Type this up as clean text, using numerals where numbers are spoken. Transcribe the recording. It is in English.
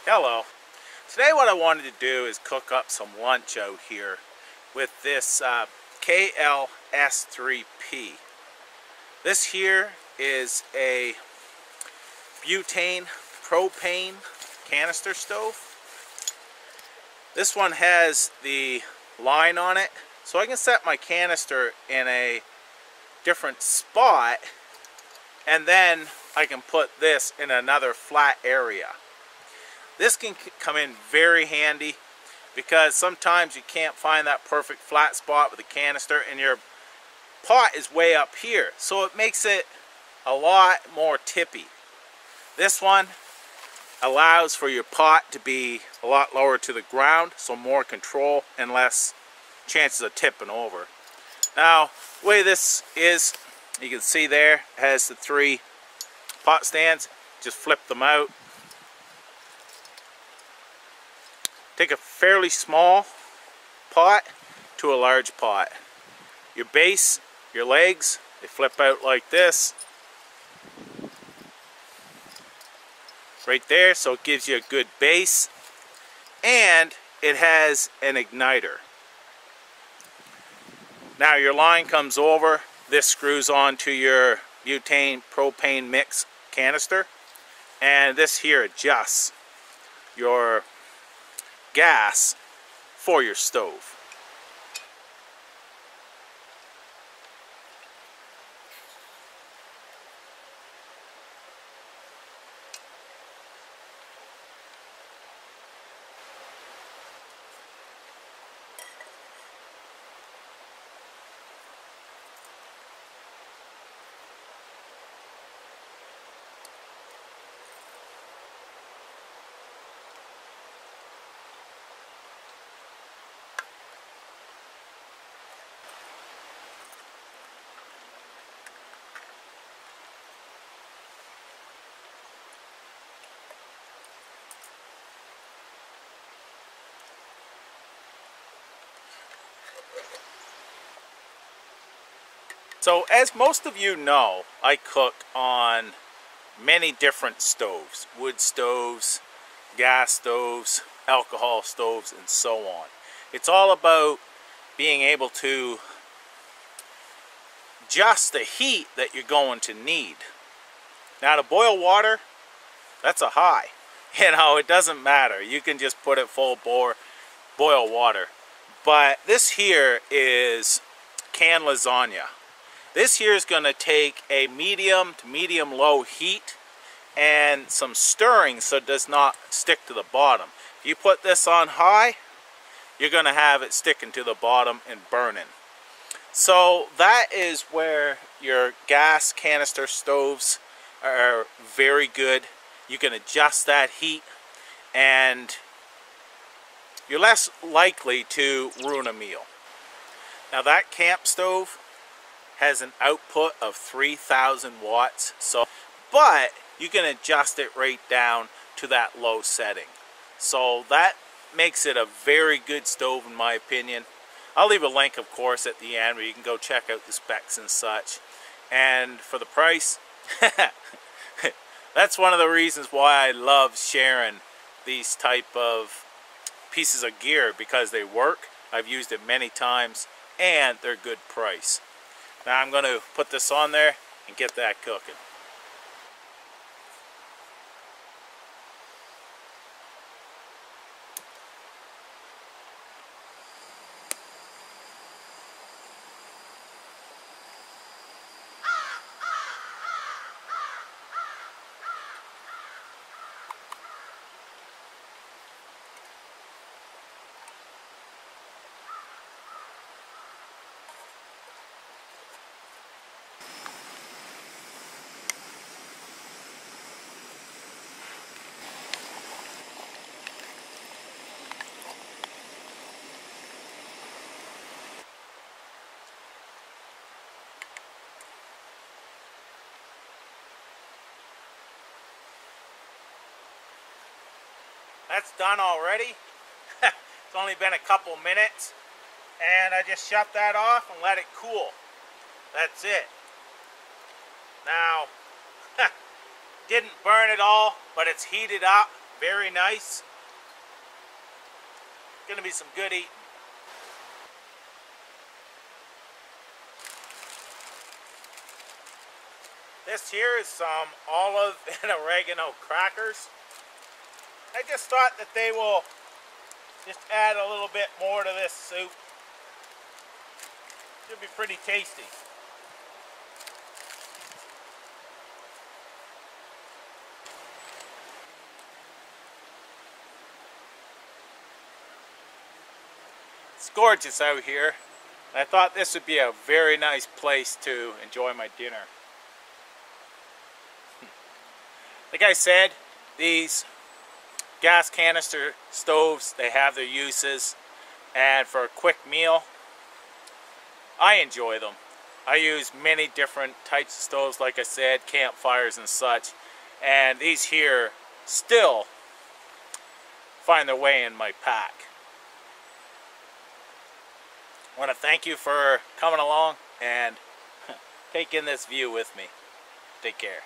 Hello. Today what I wanted to do is cook up some lunch out here with this KL-S3P. This here is a butane propane canister stove. This one has the line on it, so I can set my canister in a different spot, and then I can put this in another flat area. This can come in very handy because sometimes you can't find that perfect flat spot with a canister and your pot is way up here, so it makes it a lot more tippy. This one allows for your pot to be a lot lower to the ground, so more control and less chances of tipping over. Now, the way this is, you can see there, it has the 3 pot stands. Just flip them out. Take a fairly small pot to a large pot. Your base, your legs, they flip out like this. Right there, so it gives you a good base. And it has an igniter. Now your line comes over, this screws onto your butane propane mix canister, and this here adjusts your gas for your stove. So as most of you know, I cook on many different stoves. Wood stoves, gas stoves, alcohol stoves, and so on. It's all about being able to adjust the heat that you're going to need. Now to boil water, that's a high. You know, it doesn't matter. You can just put it full bore, boil water. But this here is canned lasagna. This here is going to take a medium to medium low heat and some stirring so it does not stick to the bottom. If you put this on high, you're going to have it sticking to the bottom and burning. So that is where your gas canister stoves are very good. You can adjust that heat and you're less likely to ruin a meal. Now that camp stove has an output of 3,000 watts, but you can adjust it right down to that low setting. So that makes it a very good stove in my opinion. I'll leave a link, of course, at the end where you can go check out the specs and such. And for the price, that's one of the reasons why I love sharing these type of pieces of gear, because they work. I've used it many times and they're good price. Now I'm going to put this on there and get that cooking. That's done already. It's only been a couple minutes. And I just shut that off and let it cool. That's it. Now, didn't burn it all, but it's heated up. Very nice. Gonna be some good eating. This here is some olive and oregano crackers. I just thought that they will just add a little bit more to this soup. Should be pretty tasty. It's gorgeous out here. And I thought this would be a very nice place to enjoy my dinner. Like I said, these gas canister stoves, they have their uses, and for a quick meal, I enjoy them. I use many different types of stoves, like I said, campfires and such, and these here still find their way in my pack. I want to thank you for coming along and taking this view with me. Take care.